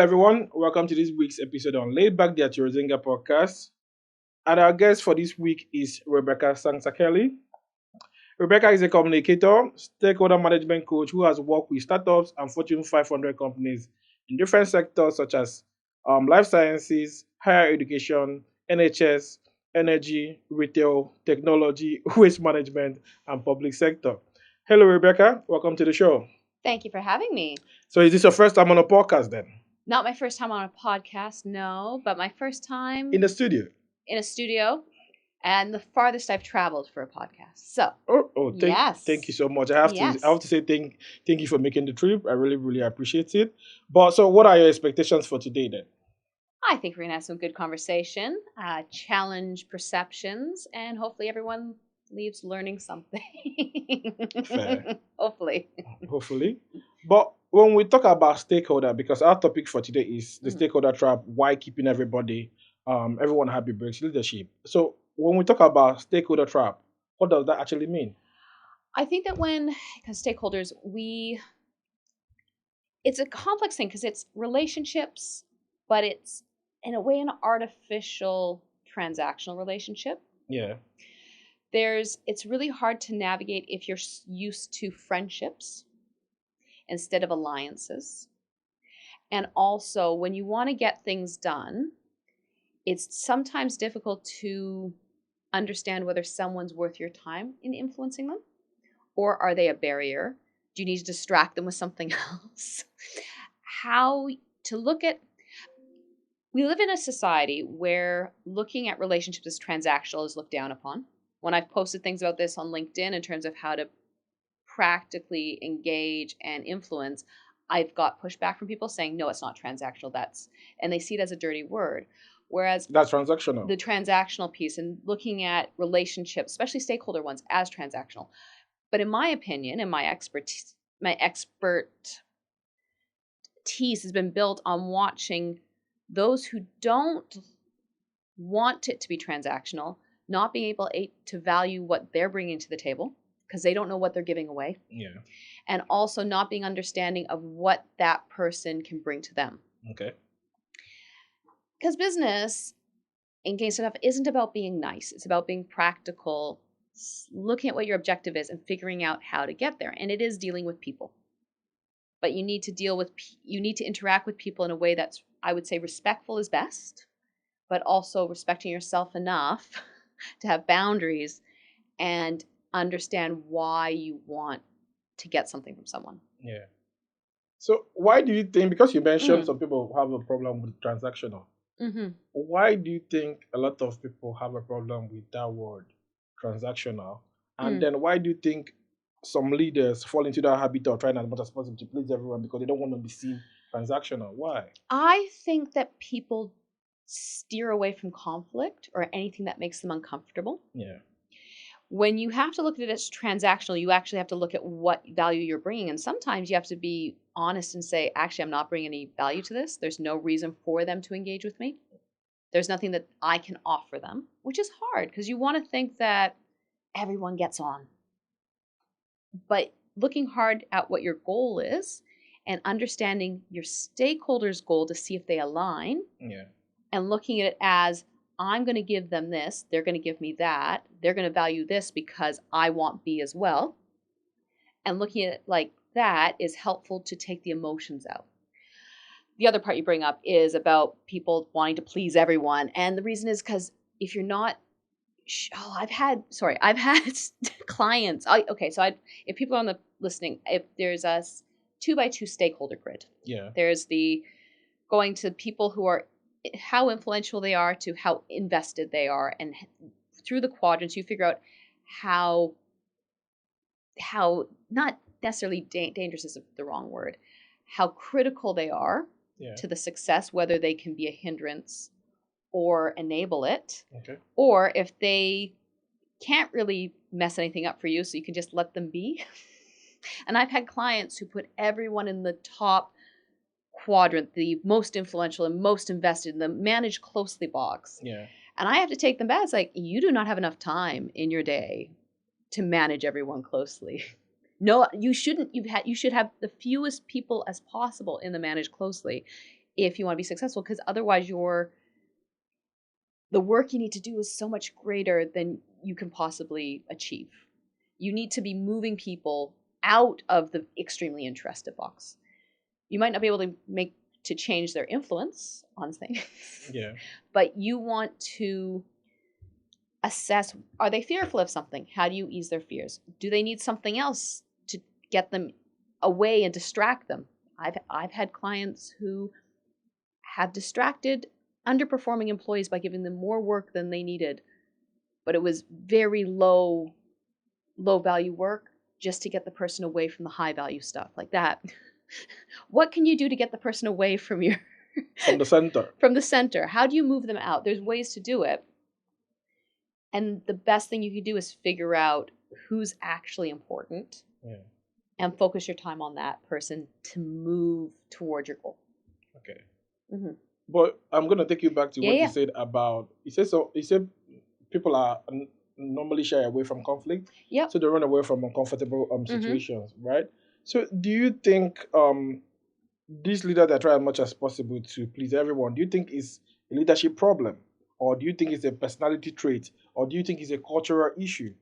everyone. Welcome to this week's episode on Laid Back the Atirozinga podcast. And our guest for this week is Rebecca Sangster-Kelly. Rebecca is a communicator, stakeholder management coach who has worked with startups and Fortune 500 companies in different sectors such as life sciences, higher education, NHS, energy, retail, technology, waste management, and public sector. Hello, Rebecca. Welcome to the show. Thank you for having me. So, is this your first time on a podcast then? Not my first time on a podcast, no, but my first time In the studio? in a studio and the farthest I've traveled for a podcast. So, Thank you so much. I have Yes. to say thank you for making the trip. I really appreciate it. But so, what are your expectations for today then? I think we're going to have some good conversation, challenge perceptions, and hopefully everyone leaves learning something. Fair. Hopefully. Hopefully. But when we talk about stakeholder, because our topic for today is the Mhm. stakeholder trap, why keeping everyone happy breaks leadership. So when we talk about stakeholder trap, what does that actually mean? I think that because stakeholders, it's a complex thing because it's relationships, but it's in a way an artificial transactional relationship. Yeah. It's really hard to navigate if you're used to friendships instead of alliances. And also, when you want to get things done, it's sometimes difficult to understand whether someone's worth your time in influencing them, or are they a barrier? Do you need to distract them with something else? How to look at We live in a society where looking at relationships as transactional is looked down upon. When I've posted things about this on LinkedIn in terms of how to practically engage and influence, I've got pushback from people saying, no, it's not transactional. And they see it as a dirty word. Whereas That's transactional. the transactional piece and looking at relationships, especially stakeholder ones, as transactional. But in my opinion, and my expertise has been built on watching those who don't want it to be transactional, not being able to value what they're bringing to the table because they don't know what they're giving away. Yeah. And also not being understanding of what that person can bring to them. Okay. Because business and gain stuff isn't about being nice. It's about being practical, looking at what your objective is and figuring out how to get there. And it is dealing with people. But you need to interact with people in a way that's, I would say, respectful is best, but also respecting yourself enough to have boundaries and understand why you want to get something from someone. Yeah. So why do you think, because you mentioned some people have a problem with transactional, why do you think a lot of people have a problem with that word, transactional? And then why do you think some leaders fall into that habit of trying as much as possible to please everyone because they don't want to be seen transactional? Why? I think that people steer away from conflict or anything that makes them uncomfortable. Yeah. When you have to look at it as transactional, you actually have to look at what value you're bringing. And sometimes you have to be honest and say, actually, I'm not bringing any value to this. There's no reason for them to engage with me. There's nothing that I can offer them, which is hard because you want to think that everyone gets on. But looking hard at what your goal is and understanding your stakeholders' goal to see if they align. Yeah. And looking at it as, I'm going to give them this, they're going to give me that, they're going to value this because I want B as well. And looking at it like that is helpful to take the emotions out. The other part you bring up is about people wanting to please everyone. And the reason is because if you're not, I've had clients. If people are on the listening, if there's a 2x2 stakeholder grid, Yeah. there's the going to people who are how influential they are to how invested they are, and through the quadrants you figure out how not necessarily dangerous is the wrong word, how critical they are to the success, whether they can be a hindrance or enable it. Okay. Or if they can't really mess anything up for you, so you can just let them be. And I've had clients who put everyone in the top quadrant, the most influential and most invested in the manage closely box. Yeah. And I have to take them back. It's like, you do not have enough time in your day to manage everyone closely. No, you shouldn't. You should have the fewest people as possible in the manage closely. if you want to be successful, because otherwise the work you need to do is so much greater than you can possibly achieve. You need to be moving people out of the extremely interested box. You might not be able to change their influence on things. Yeah. But you want to assess, are they fearful of something? How do you ease their fears? Do they need something else to get them away and distract them? I've had clients who have distracted underperforming employees by giving them more work than they needed, but it was very low value work just to get the person away from the high value stuff like that. What can you do to get the person away from from the center? From the center? How do you move them out? There's ways to do it. And the best thing you can do is figure out who's actually important and focus your time on that person to move toward your goal. Okay. Mm-hmm. But I'm going to take you back to what you said about, you said people are normally shy away from conflict. Yeah. So they run away from uncomfortable situations, right? So do you think these leaders that try as much as possible to please everyone, do you think is a leadership problem? Or do you think it's a personality trait? Or do you think it's a cultural issue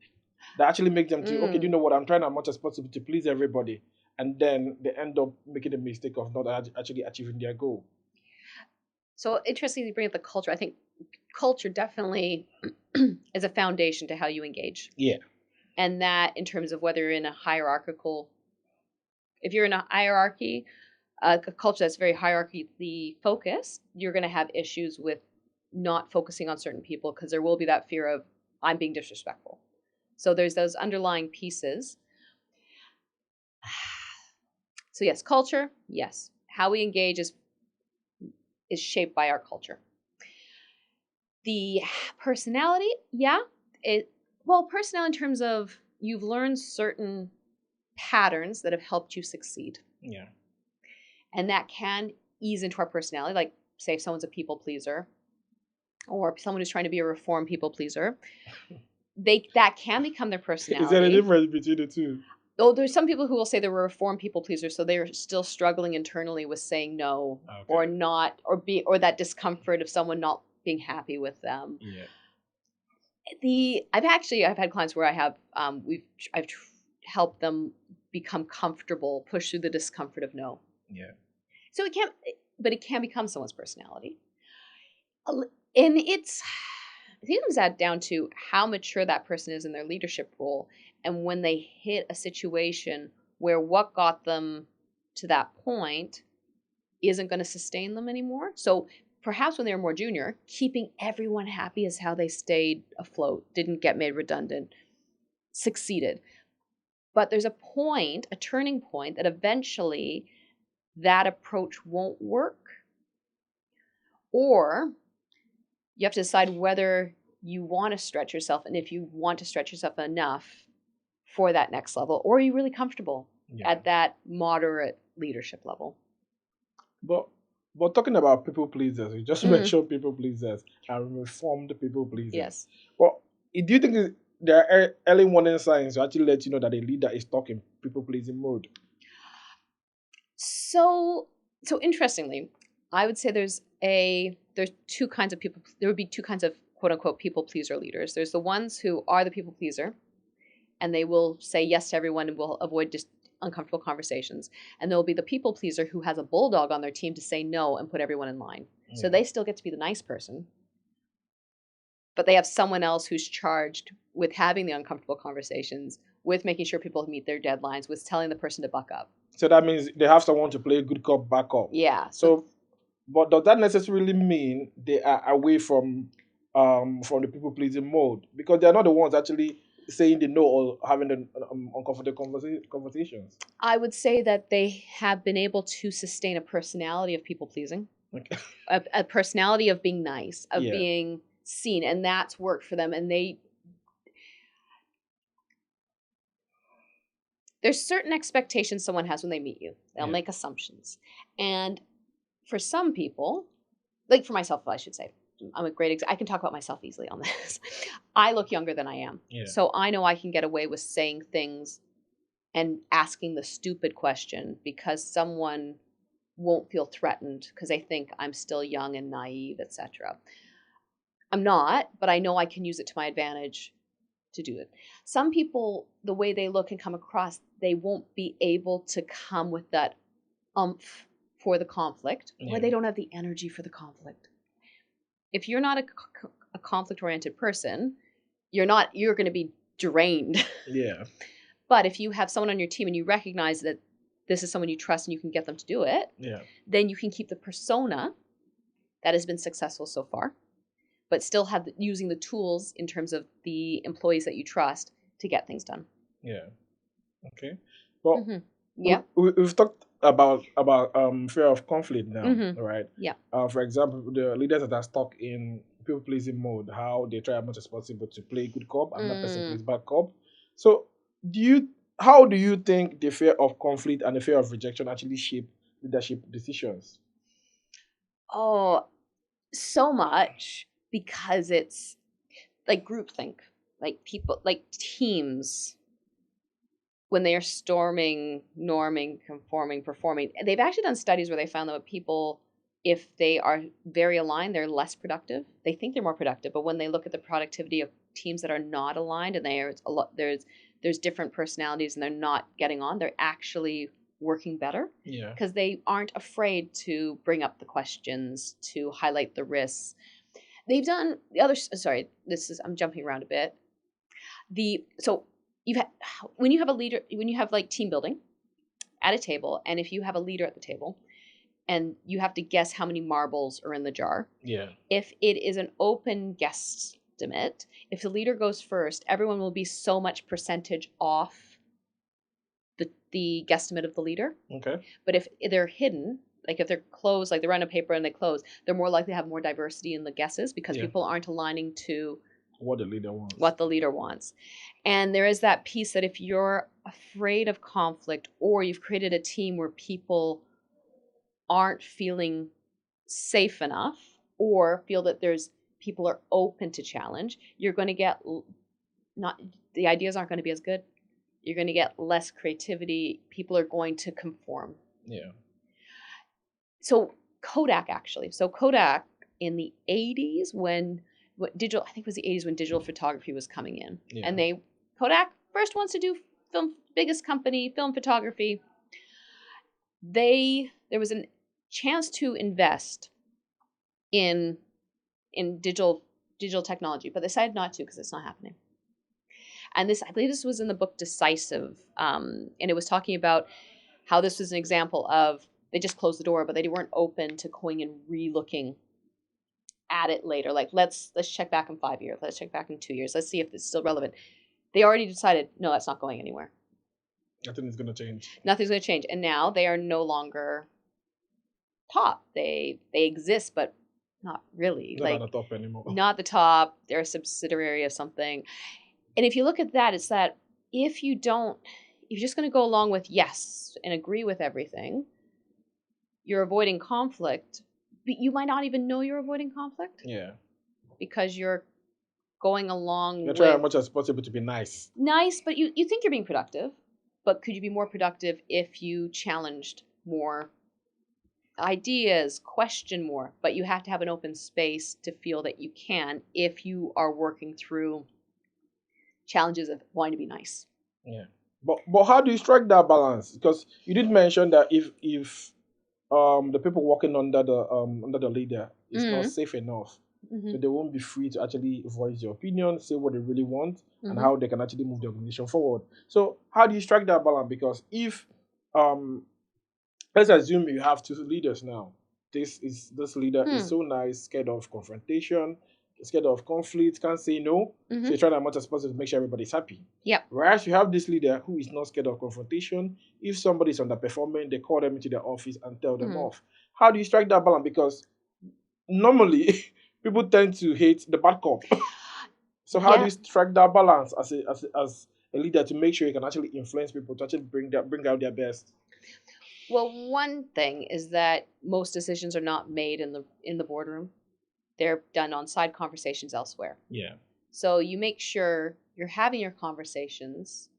that actually makes them to, okay, do you know what, I'm trying as much as possible to please everybody. And then they end up making the mistake of not actually achieving their goal. So interesting you bring up the culture. I think culture definitely is a foundation to how you engage. Yeah. And that in terms of whether you're in a if you're in a hierarchy, a culture that's very hierarchically focused, you're going to have issues with not focusing on certain people because there will be that fear of, I'm being disrespectful. So there's those underlying pieces. So yes, culture, yes. How we engage is shaped by our culture. The personality, personality in terms of you've learned certain patterns that have helped you succeed. Yeah. And that can ease into our personality. Like, say, if someone's a people pleaser or someone who's trying to be a reformed people pleaser, that can become their personality. Is there a difference between the two? Oh, there's some people who will say they're a reformed people pleaser, so they're still struggling internally with saying no or not, or that discomfort of someone not being happy with them. Yeah. I've had clients where I've helped them become comfortable, push through the discomfort of no. Yeah. So it can become someone's personality. And it comes down to how mature that person is in their leadership role. And when they hit a situation where what got them to that point isn't going to sustain them anymore. So perhaps when they were more junior, keeping everyone happy is how they stayed afloat, didn't get made redundant, succeeded. But there's a turning point that eventually that approach won't work. Or you have to decide whether you want to stretch yourself, and if you want to stretch yourself enough for that next level, or are you really comfortable at that moderate leadership level? But talking about people pleasers, you just mentioned people pleasers and reformed people pleasers. Yes. Well, do you think there are early warning signs to actually let you know that a leader is stuck in people pleasing mode? So interestingly, I would say there's two kinds of people. There would be two kinds of quote unquote people pleaser leaders. There's the ones who are the people pleaser, and they will say yes to everyone and will avoid just uncomfortable conversations. And there will be the people pleaser who has a bulldog on their team to say no and put everyone in line. Yeah. So they still get to be the nice person, but they have someone else who's charged with having the uncomfortable conversations, with making sure people meet their deadlines, with telling the person to buck up. So that means they have someone to play good cop, bad cop. Yeah. So, but does that necessarily mean they are away from the people pleasing mode? Because they're not the ones actually saying the no or having the uncomfortable conversations. I would say that they have been able to sustain a personality of people pleasing, okay. a personality of being nice, of being seen, and that's worked for them. And there's certain expectations someone has when they meet you. They'll make assumptions. And for some people, like for myself, I should say, I'm a great I can talk about myself easily on this. I look younger than I am. Yeah. So I know I can get away with saying things and asking the stupid question because someone won't feel threatened because they think I'm still young and naive, etc. I'm not, but I know I can use it to my advantage to do it. Some people, the way they look and come across, they won't be able to come with that umph for the conflict, or they don't have the energy for the conflict. If you're not a conflict-oriented person, you're going to be drained. Yeah. But if you have someone on your team and you recognize that this is someone you trust and you can get them to do it, then you can keep the persona that has been successful so far, but still have using the tools in terms of the employees that you trust to get things done. Yeah. Okay. Well, Yeah. we've talked about fear of conflict now, right? Yeah. For example, the leaders that are stuck in people-pleasing mode, how they try as much as possible to play good cop and that person plays bad cop. So, how do you think the fear of conflict and the fear of rejection actually shape leadership decisions? Oh, so much, because it's like groupthink, like people, like teams, when they are storming, norming, conforming, performing. They've actually done studies where they found that people, if they are very aligned, they're less productive. They think they're more productive, but when they look at the productivity of teams that are not aligned and there's different personalities and they're not getting on, they're actually working better. Yeah. Because they aren't afraid to bring up the questions, to highlight the risks. They've done the other. Sorry, I'm jumping around a bit. When you have a leader, when you have like team building at a table, and if you have a leader at the table, and you have to guess how many marbles are in the jar. Yeah. If it is an open guesstimate, if the leader goes first, everyone will be so much percentage off the guesstimate of the leader. Okay. But if they're hidden, like if they're closed, like they're on a paper and they close, they're more likely to have more diversity in the guesses because people aren't aligning to what the leader wants. And there is that piece that if you're afraid of conflict, or you've created a team where people aren't feeling safe enough, or feel that people are open to challenge, you're going to get the ideas aren't going to be as good. You're going to get less creativity. People are going to conform. Yeah. So Kodak in the 80s when digital, I think it was the 80s when digital photography was coming in. Yeah. And Kodak first wants to do film, biggest company, film photography. There was a chance to invest in digital technology, but they decided not to because it's not happening. And I believe this was in the book Decisive, and it was talking about how this was an example of they just closed the door, but they weren't open to going and re-looking at it later. Like, let's check back in 5 years. Let's check back in 2 years. Let's see if it's still relevant. They already decided, no, that's not going anywhere. Nothing is going to change. Nothing's going to change. And now they are no longer top. They exist, but not really. Not at the top anymore. Not the top. They're a subsidiary of something. And if you look at that, it's that if you're just going to go along with yes and agree with everything, you're avoiding conflict, but you might not even know you're avoiding conflict. Yeah. Because you're going along You're trying as much as possible to be nice. Nice, but you think you're being productive. But could you be more productive if you challenged more ideas, question more? But you have to have an open space to feel that you can if you are working through challenges of wanting to be nice. Yeah. But how do you strike that balance? Because you did mention that if the people working under the leader is not safe enough, so they won't be free to actually voice their opinion, say what they really want, and how they can actually move the organization forward. So how do you strike that balance? Because if let's assume you have two leaders now. This leader is so nice, scared of confrontation, scared of conflict, can't say no. So you're trying as much as possible to make sure everybody's happy. Yep. Whereas you have this leader who is not scared of confrontation. If somebody's underperforming, they call them into their office and tell them off. How do you strike that balance? Because normally people tend to hate the bad cop. So how do you strike that balance as a leader to make sure you can actually influence people to actually bring out their best? Well, one thing is that most decisions are not made in the boardroom. They're done on side conversations elsewhere. Yeah. So you make sure you're having your conversations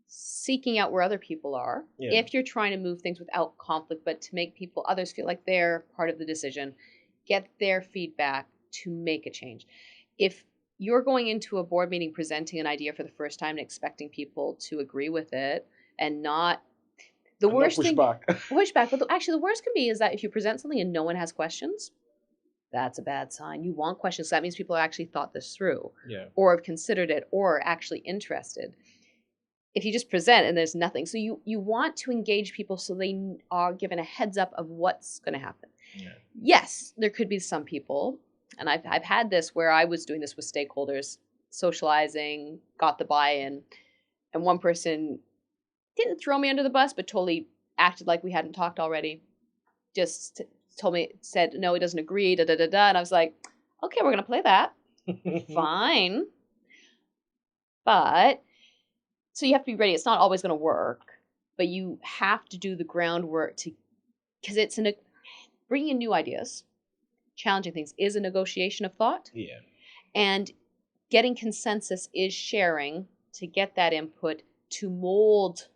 seeking out where other people are. Yeah. If you're trying to move things without conflict, but to make others feel like they're part of the decision, get their feedback to make a change. If you're going into a board meeting presenting an idea for the first time and expecting people to agree with it and not the And worst not push thing, back. push back. But actually, the worst can be is that if you present something and no one has questions, that's a bad sign. You want questions. That means people have actually thought this through, Yeah. or have considered it, or are actually interested. If you just present and there's nothing, so you want to engage people so they are given a heads up of what's going to happen. Yeah. Yes, there could be some people, and I've had this where I was doing this with stakeholders, socializing, got the buy-in, and one person didn't throw me under the bus, but totally acted like we hadn't talked already. Just said, no, he doesn't agree, da da da da. And I was like, okay, we're going to play that. Fine. But, so you have to be ready. It's not always going to work, but you have to do the groundwork because it's bringing in new ideas, challenging things is a negotiation of thought. Yeah. And getting consensus is sharing to get that input, to mold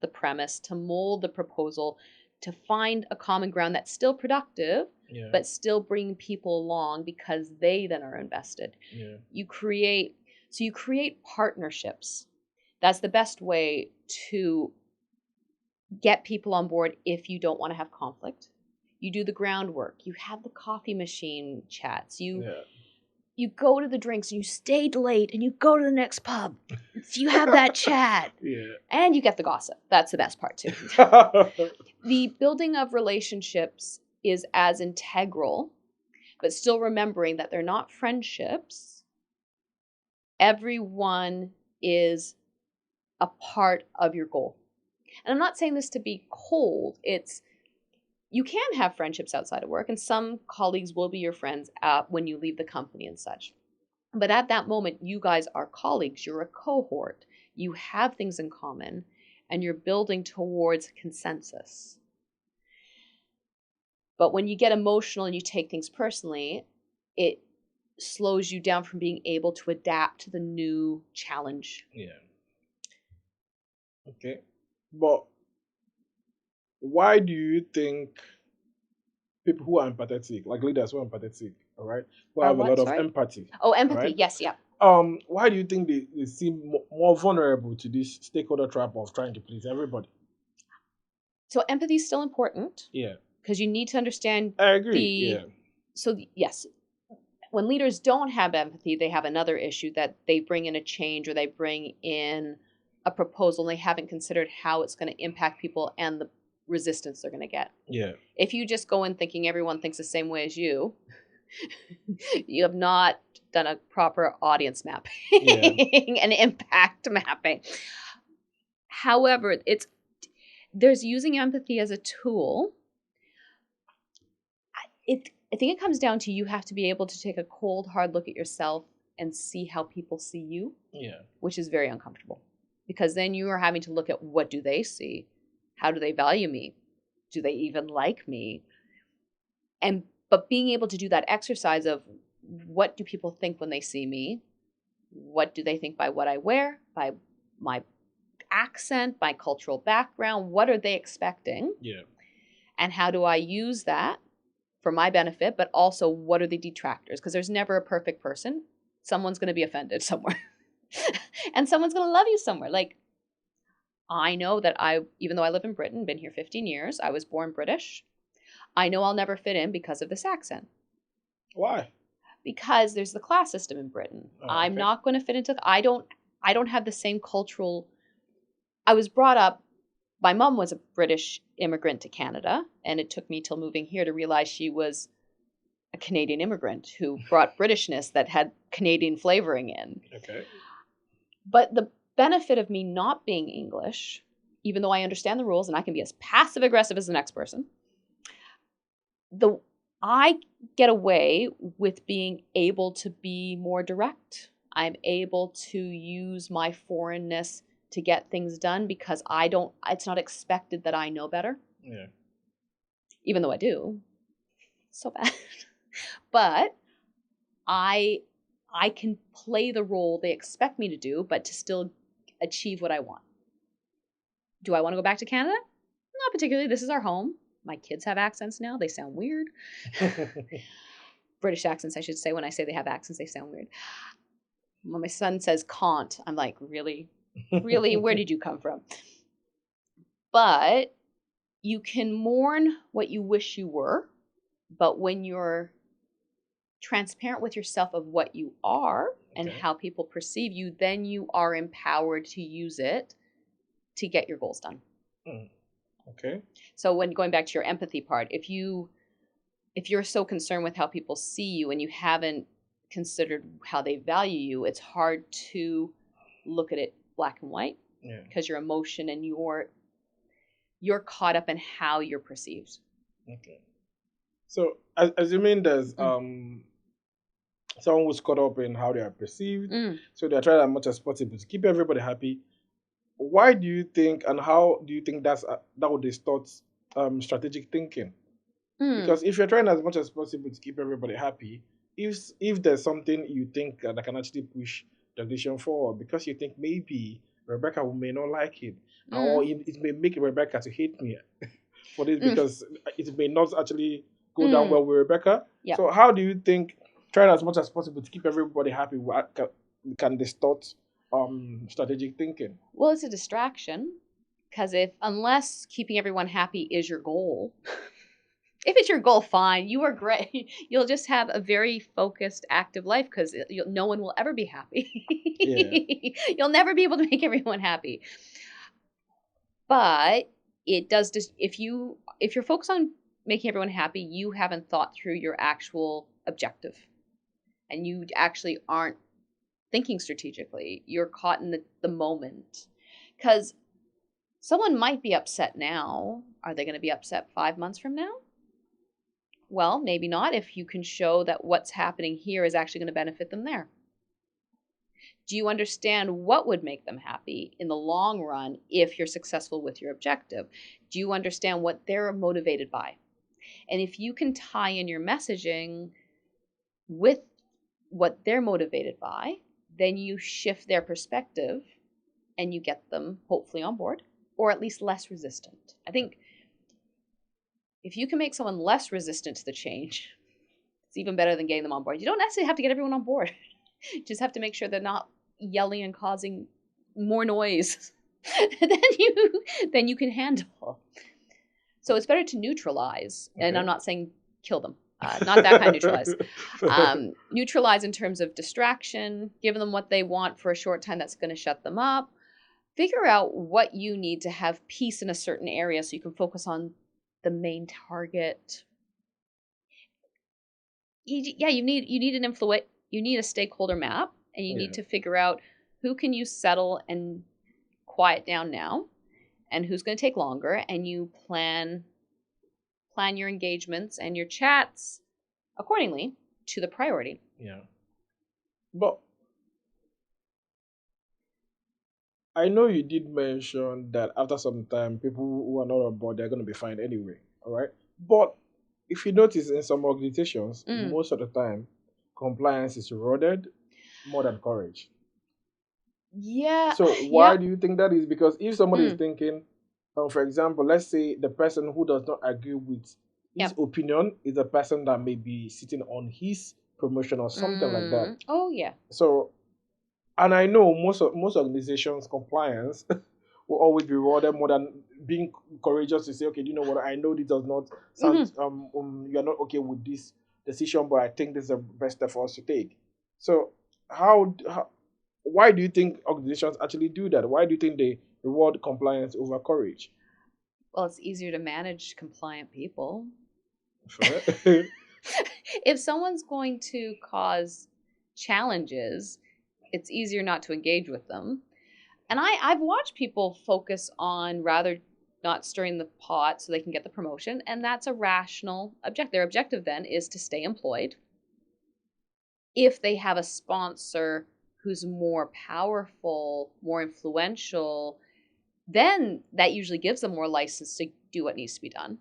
the premise, to mold the proposal, to find a common ground that's still productive, but still bring people along because they then are invested. Yeah. You create partnerships. That's the best way to get people on board if you don't want to have conflict. You do the groundwork. You have the coffee machine chats. You go to the drinks and you stayed late and you go to the next pub. So you have that chat. Yeah. And you get the gossip. That's the best part too. The building of relationships is as integral, but still remembering that they're not friendships. Everyone is a part of your goal. And I'm not saying this to be cold. You can have friendships outside of work, and some colleagues will be your friends when you leave the company and such. But at that moment, you guys are colleagues. You're a cohort. You have things in common, and you're building towards consensus. But when you get emotional and you take things personally, it slows you down from being able to adapt to the new challenge. Yeah. Okay. But why do you think people who are empathetic, like leaders who are empathetic, all right, who have a lot of empathy? Oh, empathy. Right? Yes, yeah. Why do you think they seem more vulnerable to this stakeholder trap of trying to please everybody? So empathy is still important. Yeah. Because you need to understand. I agree. Yeah. So yes, when leaders don't have empathy, they have another issue that they bring in a change or they bring in a proposal and they haven't considered how it's going to impact people and the resistance they're going to get. Yeah. If you just go in thinking everyone thinks the same way as you, you have not done a proper audience mapping and impact mapping. However, there's using empathy as a tool. I think it comes down to you have to be able to take a cold, hard look at yourself and see how people see you. Yeah. Which is very uncomfortable. Because then you are having to look at what do they see? How do they value me? Do they even like me? But being able to do that exercise of what do people think when they see me? What do they think by what I wear? By my accent, my cultural background? What are they expecting? Yeah. And how do I use that for my benefit, but also what are the detractors? Because there's never a perfect person. Someone's going to be offended somewhere. And someone's going to love you somewhere. Like, I know that even though I live in Britain, been here 15 years, I was born British. I know I'll never fit in because of this accent. Why? Because there's the class system in Britain. Oh, I'm not going to fit into, I don't have the same cultural, I was brought up, my mom was a British immigrant to Canada, and it took me till moving here to realize she was a Canadian immigrant who brought Britishness that had Canadian flavoring in. Okay. But the benefit of me not being English, even though I understand the rules and I can be as passive aggressive as the next person, I get away with being able to be more direct. I'm able to use my foreignness to get things done because it's not expected that I know better. Yeah. Even though I do. So bad. But I can play the role they expect me to do, but to still achieve what I want. Do I want to go back to Canada? Not particularly. This is our home. My kids have accents now. They sound weird. British accents, I should say. When I say they have accents, they sound weird. When my son says can't, I'm like, really? Really? Where did you come from? But you can mourn what you wish you were. But when you're transparent with yourself of what you are and Okay. how people perceive you, then you are empowered to use it to get your goals done. Okay. So when going back to your empathy part, if you're so concerned with how people see you and you haven't considered how they value you, it's hard to look at it black and white Yeah. because your emotion and you're caught up in how you're perceived. Okay. So assuming there's someone who's caught up in how they are perceived, so they're trying as much as possible to keep everybody happy. Why do you think, and how do you think that would distort strategic thinking? Because if you're trying as much as possible to keep everybody happy, if there's something you think that can actually push the decision forward, because you think maybe Rebecca may not like it, or it may make Rebecca to hate me for this because it may not actually go down well with Rebecca. Yep. So how do you think trying as much as possible to keep everybody happy can distort strategic thinking? Well, it's a distraction because unless keeping everyone happy is your goal, if it's your goal, fine, you are great. You'll just have a very focused, active life because no one will ever be happy. Yeah. You'll never be able to make everyone happy. But it does just if you're focused on making everyone happy, you haven't thought through your actual objective, and you actually aren't thinking strategically. You're caught in the moment because someone might be upset now. Are they going to be upset 5 months from now? Well, maybe not if you can show that what's happening here is actually going to benefit them there. Do you understand what would make them happy in the long run if you're successful with your objective? Do you understand what they're motivated by? And if you can tie in your messaging with what they're motivated by, then you shift their perspective and you get them hopefully on board, or at least less resistant. I think if you can make someone less resistant to the change, it's even better than getting them on board. You don't necessarily have to get everyone on board. You just have to make sure they're not yelling and causing more noise than you can handle. So it's better to neutralize. Okay. And I'm not saying kill them. Not that kind of neutralize. Neutralize in terms of distraction, giving them what they want for a short time that's going to shut them up. Figure out what you need to have peace in a certain area so you can focus on the main target. You need an influence. You need a stakeholder map, and you need to figure out who can you settle and quiet down now, and who's going to take longer, and you plan your engagements and your chats accordingly to the priority. Yeah. But I know you did mention that after some time, people who are not on board, they're going to be fine anyway. All right. But if you notice in some organizations, most of the time, compliance is eroded more than courage. Yeah. So why do you think that is? Because if somebody is thinking, for example, let's say the person who does not agree with his opinion is a person that may be sitting on his promotion or something like that. Oh yeah. So, and I know most organizations' compliance will always be rewarded more than being courageous to say, okay, you know what? I know this does not sound you're not okay with this decision, but I think this is the best step for us to take. So why do you think organizations actually do that? Why do you think they reward compliance over courage? Well, it's easier to manage compliant people. Sure. If someone's going to cause challenges, it's easier not to engage with them. And I've watched people focus on rather not stirring the pot so they can get the promotion, and that's a rational objective. Their objective then is to stay employed. If they have a sponsor who's more powerful, more influential, then that usually gives them more license to do what needs to be done.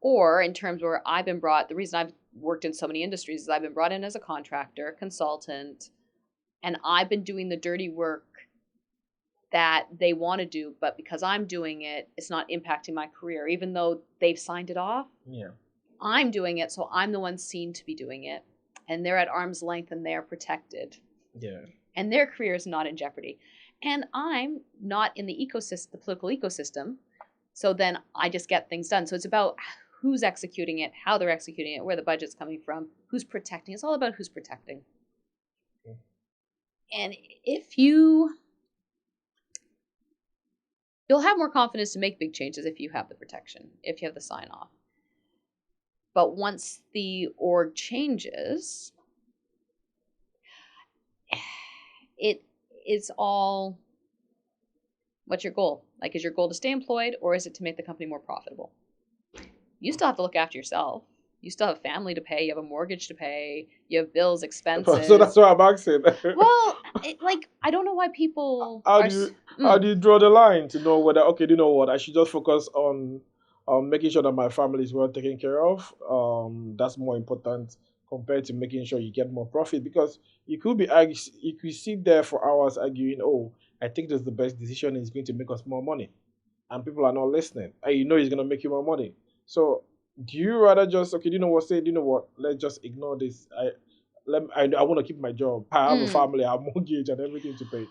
Or in terms where I've been the reason I've worked in so many industries is I've been brought in as a contractor, consultant, and I've been doing the dirty work that they want to do, but because I'm doing it, it's not impacting my career, even though they've signed it off. Yeah. I'm doing it, so I'm the one seen to be doing it. And they're at arm's length and they're protected. Yeah. And their career is not in jeopardy. And I'm not in the ecosystem, the political ecosystem. So then I just get things done. So it's about who's executing it, how they're executing it, where the budget's coming from, who's protecting. It's all about who's protecting. Okay. And if you'll have more confidence to make big changes if you have the protection, if you have the sign off. But once the org changes, it's all, what's your goal? Like, is your goal to stay employed, or is it to make the company more profitable? You still have to look after yourself. You still have family to pay. You have a mortgage to pay. You have bills, expenses. So that's what I'm asking. Well, I don't know why people How do you draw the line to know whether, okay, you know what, I should just focus on making sure that my family is well taken care of. That's more important compared to making sure you get more profit, because you could sit there for hours arguing, oh, I think that's the best decision, it's going to make us more money, and people are not listening, and you know it's going to make you more money. So do you rather just, okay, let's just ignore this. I want to keep my job. I have a family, I have mortgage and everything to pay.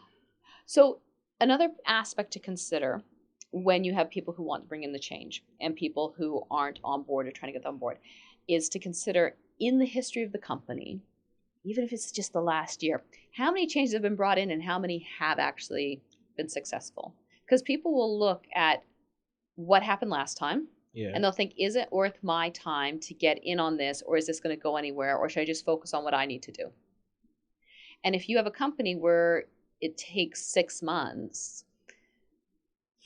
So another aspect to consider when you have people who want to bring in the change and people who aren't on board or trying to get them on board is to consider, in the history of the company, even if it's just the last year, how many changes have been brought in and how many have actually been successful. Because people will look at what happened last time. Yeah. And they'll think, is it worth my time to get in on this, or is this going to go anywhere, or should I just focus on what I need to do? And if you have a company where it takes 6 months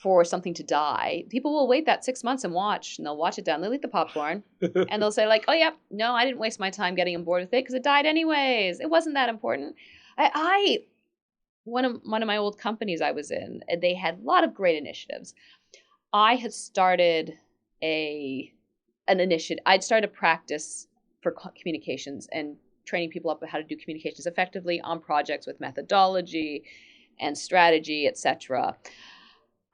for something to die, people will wait that 6 months and watch, and they'll watch it down. They'll eat the popcorn, and they'll say like, oh, yeah, no, I didn't waste my time getting on board with it because it died anyways. It wasn't that important. One of my old companies I was in, they had a lot of great initiatives. I had started an initiative. I'd started a practice for communications and training people up on how to do communications effectively on projects with methodology and strategy, etc.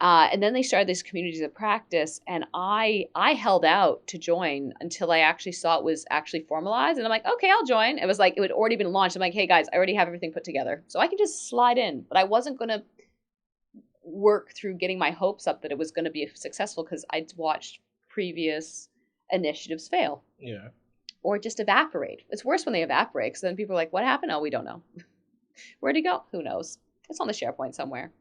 And then they started these communities of practice, and I held out to join until I actually saw it was actually formalized. And I'm like, okay, I'll join. It was like, it had already been launched. I'm like, hey guys, I already have everything put together, so I can just slide in. But I wasn't going to work through getting my hopes up that it was going to be successful, because I'd watched previous initiatives fail. Yeah. Or just evaporate. It's worse when they evaporate, because then people are like, what happened? Oh, we don't know. Where'd it go? Who knows? It's on the SharePoint somewhere.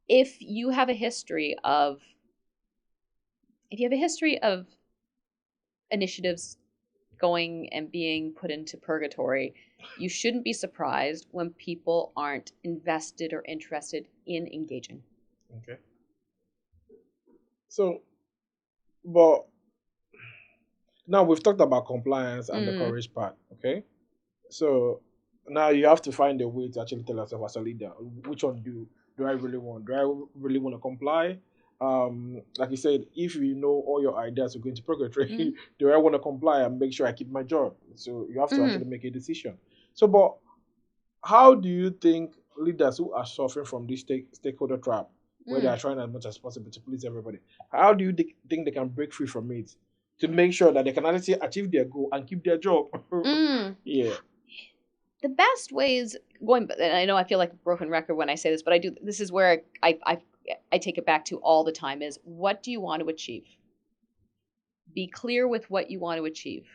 If you have a history of initiatives going and being put into purgatory, you shouldn't be surprised when people aren't invested or interested in engaging. Okay. So, but now we've talked about compliance and the courage part, okay? So now you have to find a way to actually tell yourself as a leader, which one do I really want? Do I really want to comply? Like you said, if you know all your ideas are going to purgatory, do I want to comply and make sure I keep my job? So you have to actually make a decision. So, but how do you think leaders who are suffering from this stakeholder trap, where they are trying as much as possible to please everybody, how do you think they can break free from it to make sure that they can actually achieve their goal and keep their job? Yeah. The best ways, and I know I feel like a broken record when I say this, but this is where I take it back to all the time, is what do you want to achieve? Be clear with what you want to achieve.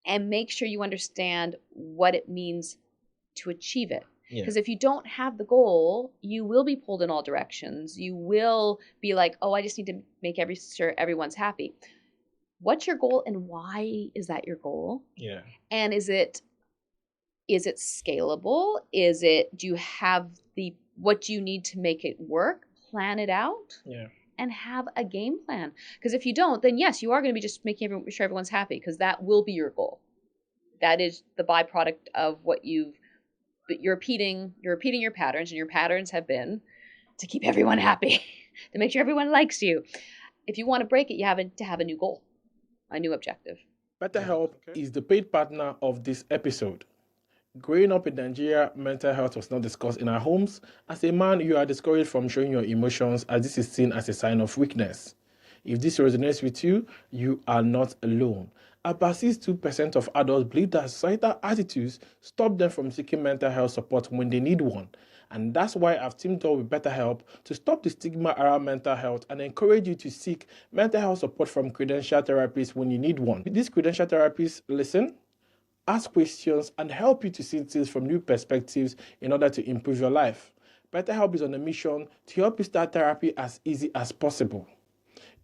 And make sure you understand what it means to achieve it. Because if you don't have the goal, you will be pulled in all directions. You will be like, oh, I just need to make sure everyone's happy. What's your goal, and why is that your goal? Yeah. And is it scalable? Do you have what you need to make it work? Plan it out. Yeah. And have a game plan. Because if you don't, then yes, you are going to be just making sure everyone's happy, because that will be your goal. That is the byproduct of what you're repeating your patterns, and your patterns have been to keep everyone happy, to make sure everyone likes you. If you want to break it, you have to have a new goal, a new objective. BetterHelp is the paid partner of this episode. Growing up in Nigeria, mental health was not discussed in our homes. As a man, you are discouraged from showing your emotions as this is seen as a sign of weakness. If this resonates with you, you are not alone. About 62% of adults believe that societal attitudes stop them from seeking mental health support when they need one. And that's why I've teamed up with BetterHelp to stop the stigma around mental health and encourage you to seek mental health support from credentialed therapists when you need one. These credentialed therapists listen, ask questions, and help you to see things from new perspectives in order to improve your life. BetterHelp is on a mission to help you start therapy as easy as possible.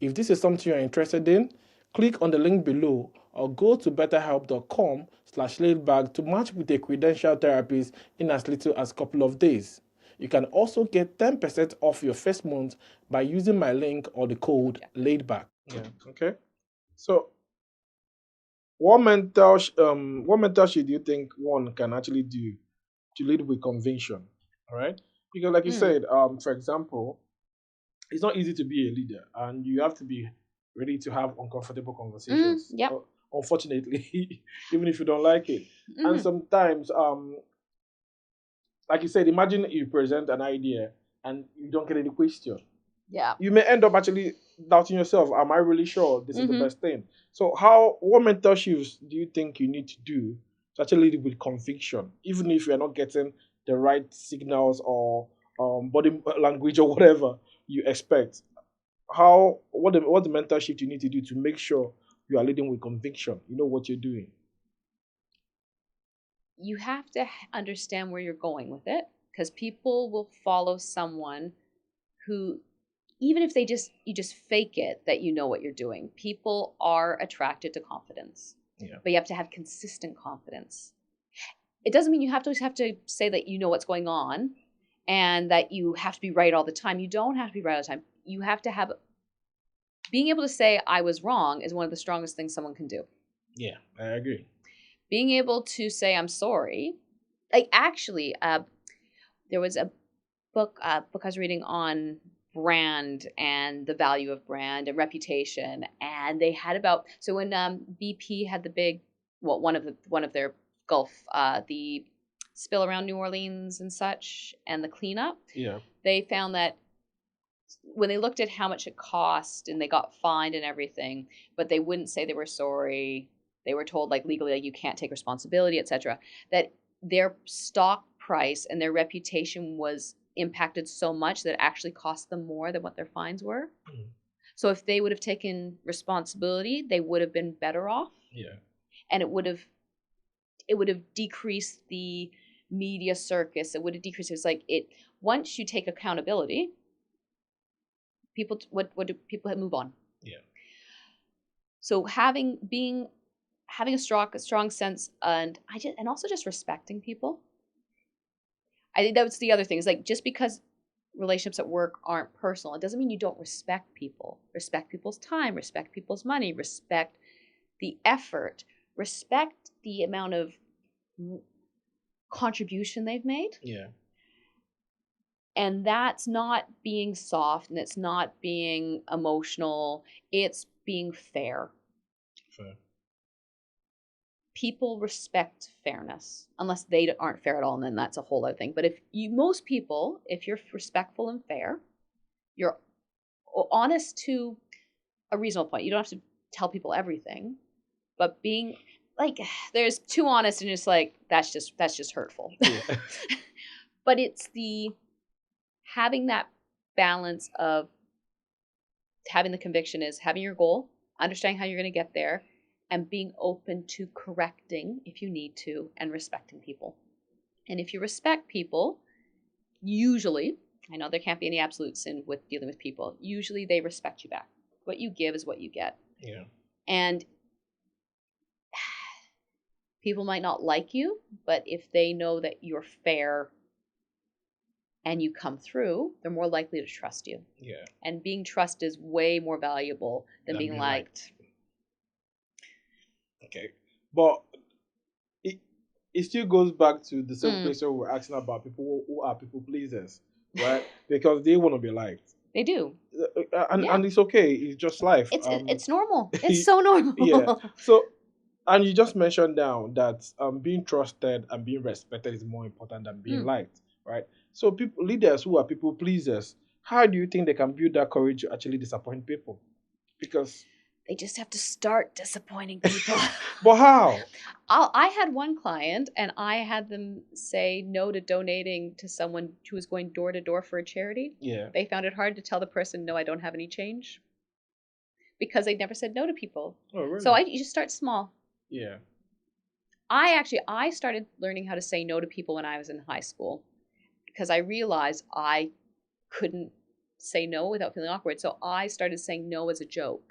If this is something you're interested in, click on the link below or go to betterhelp.com/laidback to match with a credentialed therapist in as little as a couple of days. You can also get 10% off your first month by using my link or the code laidback. Yeah, okay. So what mental shift do you think one can actually do to lead with conviction? All right, because like you said, for example, it's not easy to be a leader, and you have to be ready to have uncomfortable conversations. Yep. Unfortunately, even if you don't like it, and Mhm. sometimes, like you said, imagine you present an idea and you don't get any question. Yeah. You may end up actually doubting yourself. Am I really sure this is the Mhm. best thing? So, what mental shifts do you think you need to do to actually lead with conviction, even if you're not getting the right signals or body language or whatever you expect? What the mental shift you need to do to make sure you are leading with conviction? You know what you're doing. You have to understand where you're going with it, because people will follow someone who, even if you just fake it that you know what you're doing. People are attracted to confidence. Yeah. But you have to have consistent confidence. It doesn't mean you have to say that you know what's going on and that you have to be right all the time. You don't have to be right all the time. You have to have, being able to say I was wrong is one of the strongest things someone can do. Yeah, I agree. Being able to say I'm sorry. Like, actually, there was a book I was reading on brand and the value of brand and reputation, and they had about, so when BP had the big, well, one of their Gulf, the spill around New Orleans and such, and the cleanup, Yeah. they found that when they looked at how much it cost and they got fined and everything, but they wouldn't say they were sorry. They were told, like, legally, like, you can't take responsibility, etc. That their stock price and their reputation was impacted so much that it actually cost them more than what their fines were. Mm. So if they would have taken responsibility, they would have been better off, Yeah. and it would have decreased the media circus. It would have decreased. It's like, it, once you take accountability, people, what do people move on? Yeah. So having a strong sense, and also just respecting people. I think that's the other thing, is like, just because relationships at work aren't personal, it doesn't mean you don't respect people. Respect people's time, respect people's money, respect the effort, respect the amount of contribution they've made. Yeah. And that's not being soft, and it's not being emotional, it's being fair. Fair. People respect fairness, unless they aren't fair at all, and then that's a whole other thing. But most people, if you're respectful and fair, you're honest to a reasonable point. You don't have to tell people everything, but being, like, there's too honest and just like, that's just hurtful. Yeah. But it's the having that balance of having the conviction, is having your goal, understanding how you're going to get there, and being open to correcting if you need to, and respecting people. And if you respect people, usually, I know there can't be any absolutes in with dealing with people, usually they respect you back. What you give is what you get. Yeah. And people might not like you, but if they know that you're fair and you come through, they're more likely to trust you. Yeah. And being trusted is way more valuable than being liked. Okay. But it still goes back to the same question we were asking about people who are people pleasers, right? Because they want to be liked. They do. And it's okay. It's just life. It's normal. It's so normal. Yeah. So And you just mentioned now that being trusted and being respected is more important than being Mm. liked, right? So people, leaders who are people pleasers, how do you think they can build that courage to actually disappoint people? Because, They just have to start disappointing people. but how? I had one client and I had them say no to donating to someone who was going door to door for a charity. Yeah. They found it hard to tell the person, no, I don't have any change, because they never said no to people. Oh, So really? you just start small. Yeah. I started learning how to say no to people when I was in high school, because I realized I couldn't say no without feeling awkward. So I started saying no as a joke.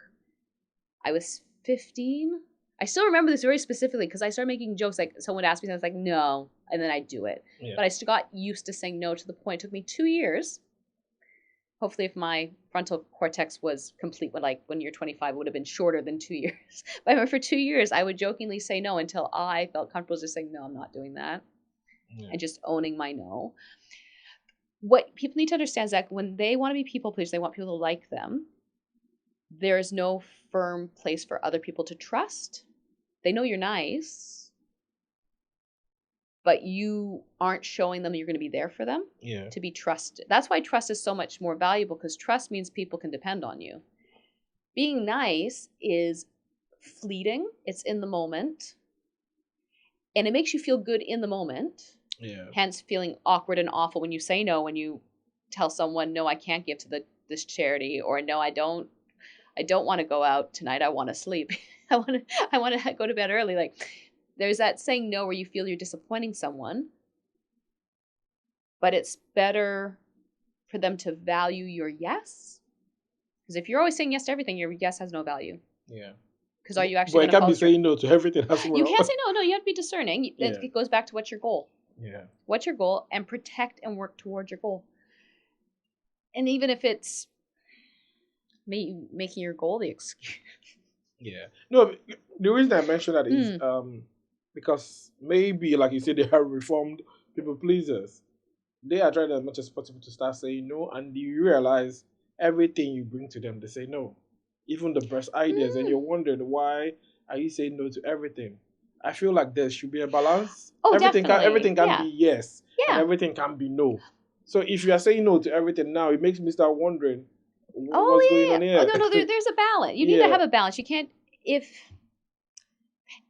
I was 15. I still remember this very specifically because I started making jokes. Like, someone would ask me, and I was like, no, and then I'd do it. Yeah. But I still got used to saying no, to the point it took me 2 years. Hopefully, if my frontal cortex was complete, when you're 25, it would have been shorter than 2 years. But I remember for 2 years, I would jokingly say no until I felt comfortable just saying, no, I'm not doing that, Yeah. and just owning my no. What people need to understand is that when they want to be people pleasers, they want people to like them. There is no firm place for other people to trust. They know you're nice, but you aren't showing them you're going to be there for them. Yeah. To be trusted. That's why trust is so much more valuable, because trust means people can depend on you. Being nice is fleeting. It's in the moment. And it makes you feel good in the moment. Yeah. Hence feeling awkward and awful when you say no, when you tell someone, no, I can't give to this charity, or no, I don't want to go out tonight. I want to sleep. I want to go to bed early. Like, there's that saying no where you feel you're disappointing someone, but it's better for them to value your yes. Because if you're always saying yes to everything, your yes has no value. Yeah. Because are you But actually you going to can't be follow through? saying no to everything as well. You can't say no. No, you have to be discerning. Yeah. It goes back to what's your goal. Yeah. What's your goal? And protect and work towards your goal. And even if it's making your goal the excuse. Yeah. No, the reason I mentioned that is Mm. because maybe, like you said, they are reformed people pleasers. They are trying as much as possible to start saying no, and you realize everything you bring to them, they say no. Even the best ideas, and you're wondering why are you saying no to everything? I feel like there should be a balance. Oh, Everything definitely. can Yeah. be yes, and Yeah. everything can be no. So if you are saying no to everything now, it makes me start wondering what's going Oh, on yeah. Oh, here. no, there's a balance. You need to Yeah. have a balance. You can't, if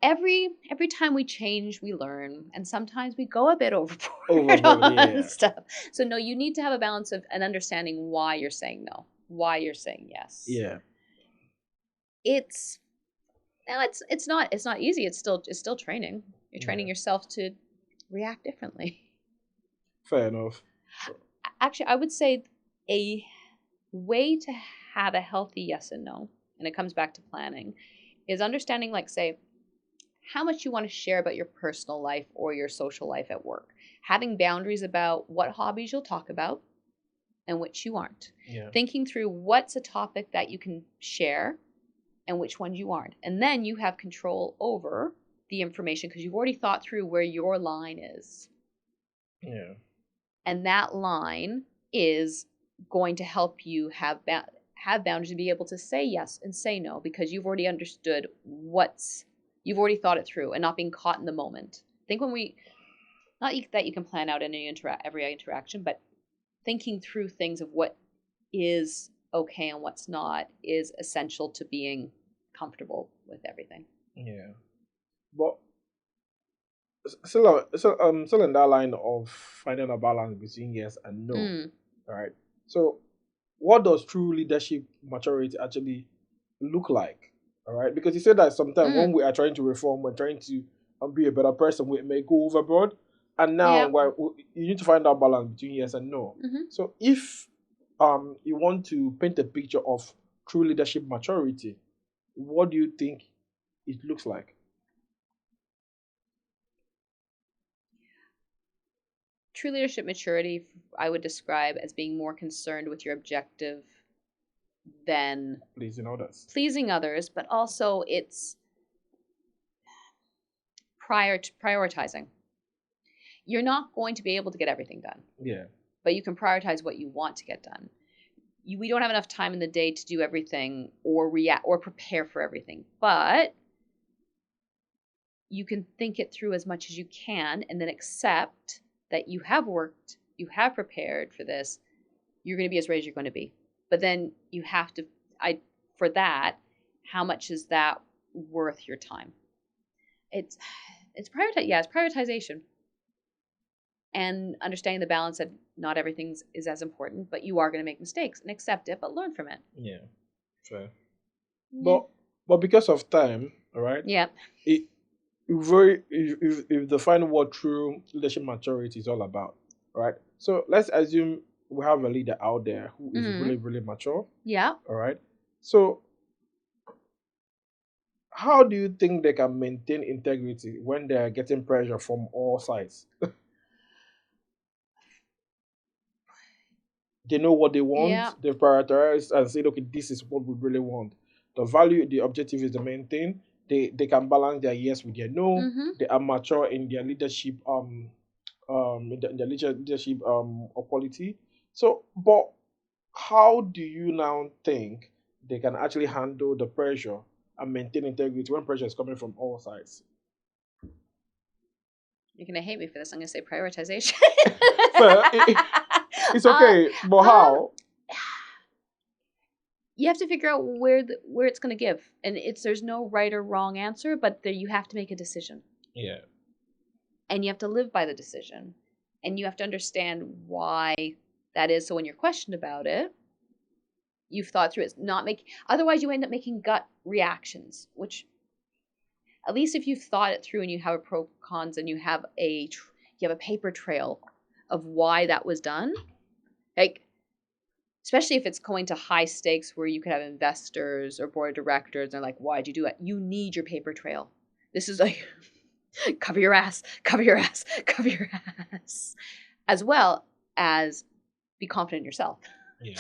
every time we change, we learn, and sometimes we go a bit overboard Overboard, on yeah. stuff. So no, you need to have a balance of an understanding why you're saying no, why you're saying yes. Yeah. It's now it's not easy. It's still training. You're training Yeah. yourself to react differently. Fair enough. Actually, I would say a way to have a healthy yes and no, and it comes back to planning, is understanding, like, say, how much you want to share about your personal life or your social life at work. Having boundaries about what hobbies you'll talk about and which you aren't. Yeah. Thinking through what's a topic that you can share and which ones you aren't. And then you have control over the information because you've already thought through where your line is. Yeah. And that line is going to help you have boundaries to be able to say yes and say no, because you've already understood you've already thought it through and not being caught in the moment. I think not that you can plan out every interaction, but thinking through things of what is okay and what's not is essential to being comfortable with everything. Yeah. But still in that line of finding a balance between yes and no. Right. So what does true leadership maturity actually look like? All right. Because you said that sometimes when we are trying to reform, we're trying to be a better person, we may go overboard. And now you need to find that balance between yes and no. So if you want to paint a picture of true leadership maturity, what do you think it looks like? True leadership maturity, I would describe as being more concerned with your objective than pleasing others, but also it's prioritizing. You're not going to be able to get everything done. Yeah. But you can prioritize what you want to get done. We don't have enough time in the day to do everything or react or prepare for everything. But you can think it through as much as you can and then accept that you have worked, you have prepared for this, you're going to be as ready as you're going to be. But then you have to, for that, how much is that worth your time? It's prioritization. And understanding the balance that not everything is as important, but you are going to make mistakes and accept it, but learn from it. Yeah, fair. Yeah. But because of time, all right. Yeah. It very if define what true leadership maturity is all about, right? So let's assume we have a leader out there who is really really mature. Yeah. All right. So how do you think they can maintain integrity when they are getting pressure from all sides? They know what they want. Yeah. They've prioritized and said, okay, this is what we really want. The value, the objective is the main thing. They can balance their yes with their no. They are mature in their leadership in their leadership quality. So, but how do you now think they can actually handle the pressure and maintain integrity when pressure is coming from all sides? You're gonna hate me for this. I'm gonna say prioritization. It's okay, but how? You have to figure out where it's going to give, and there's no right or wrong answer, but you have to make a decision. Yeah. And you have to live by the decision, and you have to understand why that is. So when you're questioned about it, you've thought through it. Otherwise, you end up making gut reactions, which at least if you've thought it through and you have a pro cons and you have a paper trail of why that was done, like. Especially if it's going to high stakes where you could have investors or board of directors and they're like, why'd you do it? You need your paper trail. This is like, cover your ass, cover your ass, cover your ass. As well as be confident in yourself. Yeah.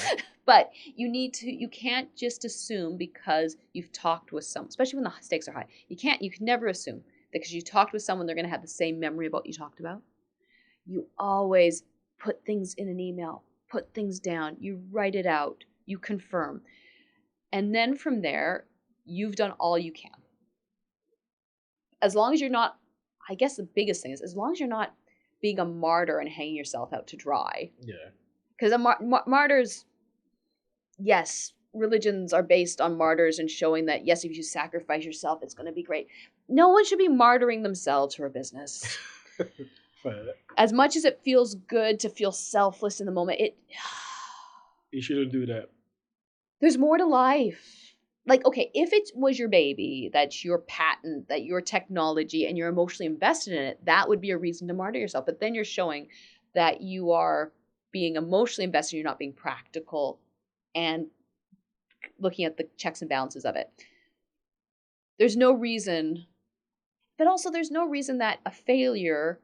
But you can't just assume because you've talked with someone, especially when the stakes are high. You can never assume that because you talked with someone, they're going to have the same memory about what you talked about. You always put things in an email. Put things down, you write it out, you confirm. And then from there, you've done all you can. As long as you're not, I guess the biggest thing is, as long as you're not being a martyr and hanging yourself out to dry. Yeah. Because martyrs, yes, religions are based on martyrs and showing that, yes, if you sacrifice yourself, it's going to be great. No one should be martyring themselves for a business. As much as it feels good to feel selfless in the moment, you shouldn't do that. There's more to life. Like, okay, if it was your baby, that's your patent, that your technology, and you're emotionally invested in it, that would be a reason to martyr yourself. But then you're showing that you are being emotionally invested, you're not being practical and looking at the checks and balances of it. There's no reason, but also there's no reason that a failure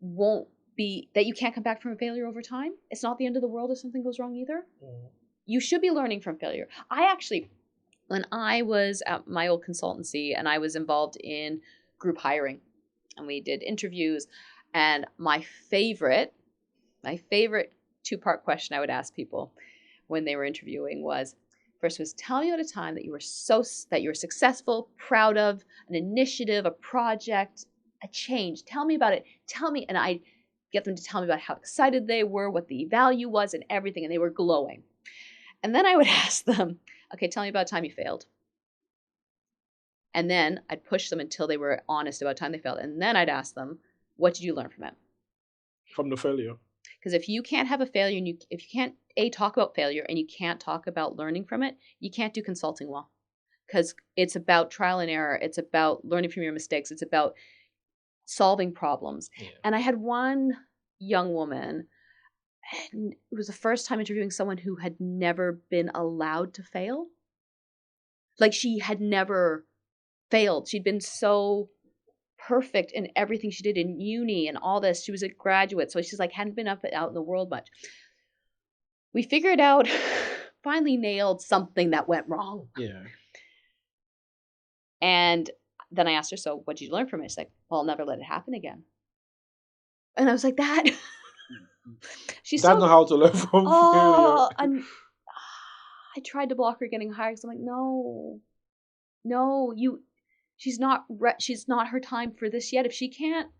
won't be, that you can't come back from a failure over time. It's not the end of the world if something goes wrong either. You should be learning from failure. When I was at my old consultancy and I was involved in group hiring and we did interviews, and my favorite two-part question I would ask people when they were interviewing was, first was, tell me about a time that you were successful, proud of, an initiative, a project, a change. Tell me about it. And I'd get them to tell me about how excited they were, what the value was and everything, and they were glowing. And then I would ask them, okay, tell me about a time you failed. And then I'd push them until they were honest about a time they failed. And then I'd ask them, what did you learn from it? From the failure. Because if you can't have a failure, and if you can't talk about failure and you can't talk about learning from it, you can't do consulting well. Because it's about trial and error. It's about learning from your mistakes. It's about solving problems. Yeah. And I had one young woman, and it was the first time interviewing someone who had never been allowed to fail. Like, she had never failed. She'd been so perfect in everything she did in uni and all this. She was a graduate, so she's like hadn't been out in the world much. We figured out, finally nailed something that went wrong. Yeah. And then I asked her, so what did you learn from it? She's like, well, I'll never let it happen again. And I was like, that. That's not how to learn from failure. I tried to block her getting hired because I'm like, no, you she's not her time for this yet. If she can't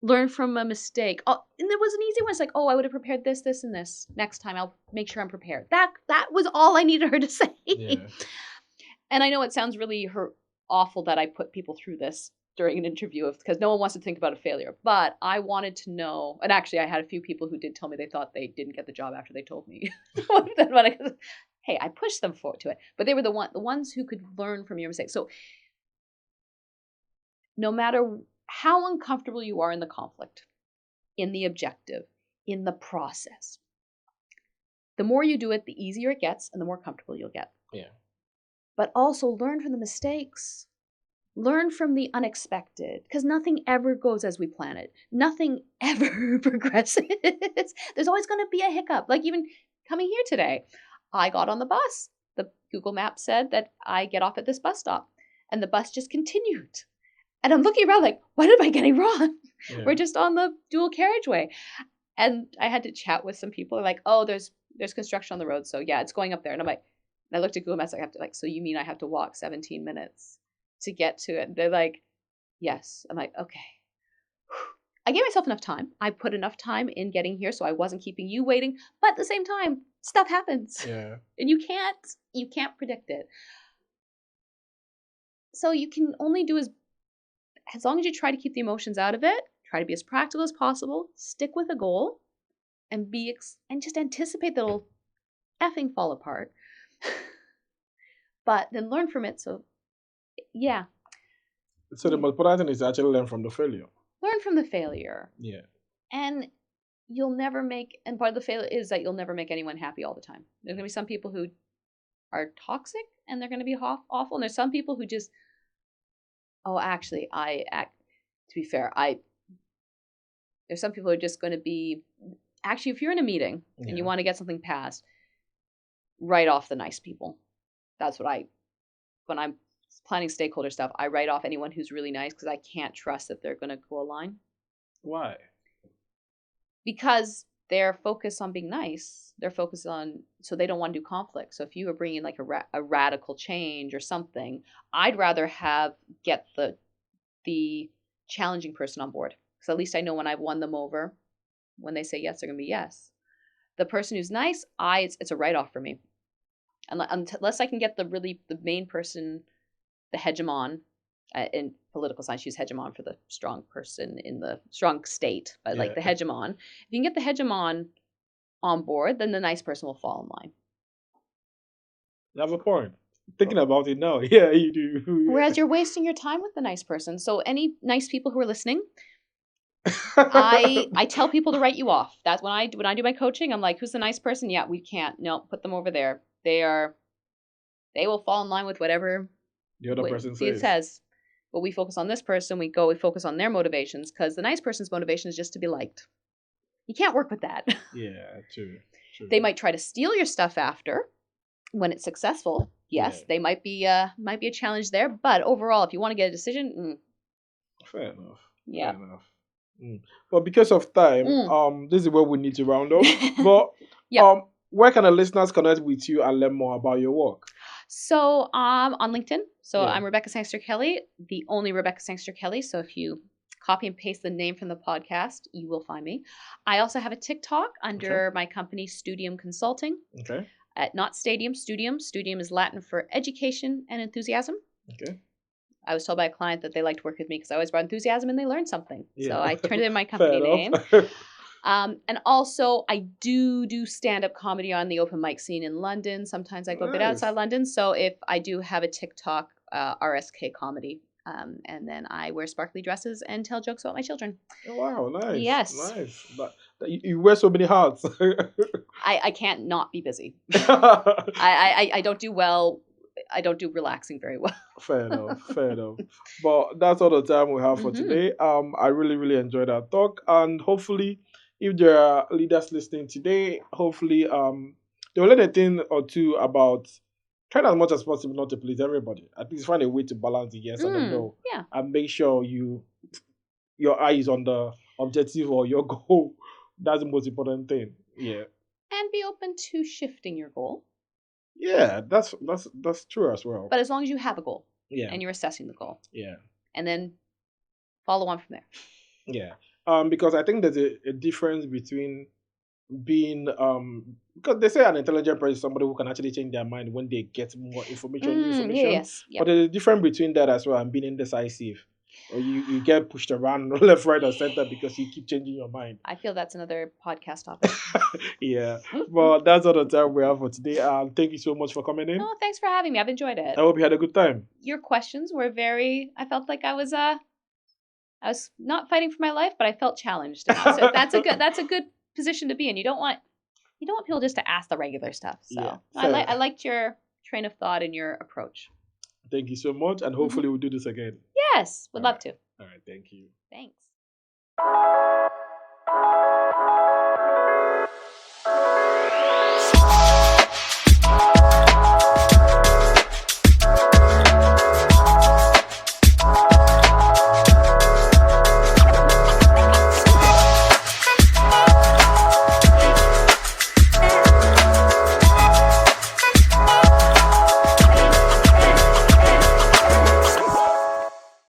learn from a mistake. Oh, and there was an easy one. It's like, oh, I would have prepared this, this, and this. Next time I'll make sure I'm prepared. That was all I needed her to say. Yeah. And I know it sounds really awful that I put people through this during an interview because no one wants to think about a failure. But I wanted to know, and actually I had a few people who did tell me they thought they didn't get the job after they told me. Hey, I pushed them forward to it. But they were the ones who could learn from your mistakes. So no matter how uncomfortable you are in the conflict, in the objective, in the process, the more you do it, the easier it gets and the more comfortable you'll get. Yeah. But also learn from the mistakes. Learn from the unexpected, because nothing ever goes as we plan it. Nothing ever progresses. There's always going to be a hiccup. Like even coming here today, I got on the bus. The Google Maps said that I get off at this bus stop, and the bus just continued. And I'm looking around like, what am I getting wrong? Yeah. We're just on the dual carriageway. And I had to chat with some people like, oh, there's construction on the road. So yeah, it's going up there. And I'm like, I looked at Google Maps. I have to so you mean I have to walk 17 minutes to get to it? They're like, yes. I'm like, okay. I gave myself enough time. I put enough time in getting here, so I wasn't keeping you waiting. But at the same time, stuff happens. Yeah. And you can't predict it. So you can only do as long as you try to keep the emotions out of it, try to be as practical as possible, stick with a goal, and and just anticipate that it'll effing fall apart. But then learn from it. So yeah. So the most important thing is to actually learn from the failure. Learn from the failure. Yeah. And you'll never and part of the failure is that you'll never make anyone happy all the time. There's going to be some people who are toxic and they're going to be awful. And there's some people who just, actually, to be fair, there's some people who are just going to be, actually, if you're in a meeting and you want to get something passed, write off the nice people. That's what when I'm planning stakeholder stuff, I write off anyone who's really nice because I can't trust that they're going to go align. Why? Because they're focused on being nice. They're focused so they don't want to do conflict. So if you were bringing like a radical change or something, I'd rather get the challenging person on board. So at least I know when I've won them over, when they say yes, they're going to be yes. The person who's nice, it's a write-off for me. Unless I can get the main person, the hegemon, in political science, use hegemon for the strong person in the strong state, but like the hegemon. If you can get the hegemon on board, then the nice person will fall in line. You have a point. Thinking about it now, yeah, you do. Whereas you're wasting your time with the nice person. So any nice people who are listening, I tell people to write you off. That's when I do my coaching. I'm like, who's the nice person? Yeah, we can't. No, put them over there. They will fall in line with whatever the other person says. But we focus on this person. We focus on their motivations, because the nice person's motivation is just to be liked. You can't work with that. Yeah, true. They might try to steal your stuff after when it's successful. Yes, they might be a challenge there. But overall, if you want to get a decision, fair enough. Yeah. Fair enough. But because of time, this is where we need to round up. But where can the listeners connect with you and learn more about your work? So on LinkedIn. So I'm Rebecca Sangster-Kelly, the only Rebecca Sangster-Kelly. So if you copy and paste the name from the podcast, you will find me. I also have a TikTok under my company, Studium Consulting. Okay. Not Stadium, Studium. Studium is Latin for education and enthusiasm. Okay. I was told by a client that they liked to work with me because I always brought enthusiasm and they learned something. Yeah. So I turned it in my company name. And also, I do stand-up comedy on the open mic scene in London. Sometimes I go a bit outside London. So if I do have a TikTok, RSK Comedy, and then I wear sparkly dresses and tell jokes about my children. Oh, wow, nice. Yes. Nice. But you wear so many hats. I can't not be busy. I don't do well. I don't do relaxing very well. Fair enough. But that's all the time we have for today. I really, really enjoyed our talk, and hopefully, if there are leaders listening today, hopefully they'll learn a thing or two about trying as much as possible not to please everybody. At least find a way to balance the yes and the no. Yeah. And make sure your eye is on the objective or your goal. That's the most important thing. Yeah. And be open to shifting your goal. Yeah, that's true as well. But as long as you have a goal. Yeah. and you're assessing the goal. Yeah. And then follow on from there. Yeah. Because I think there's a difference between being because they say an intelligent person is somebody who can actually change their mind when they get more information, new information. Yes. But there's a difference between that as well and being indecisive. Or you get pushed around left, right, or center because you keep changing your mind. I feel that's another podcast topic. Yeah. Well, that's all the time we have for today. Thank you so much for coming in. Oh, thanks for having me. I've enjoyed it. I hope you had a good time. Your questions were I felt like I was not fighting for my life, but I felt challenged. So that's a good position to be in. You don't want people just to ask the regular stuff. So Yeah, I liked your train of thought and your approach. Thank you so much, and hopefully we'll do this again. Yes, would love to. All right, thank you. Thanks.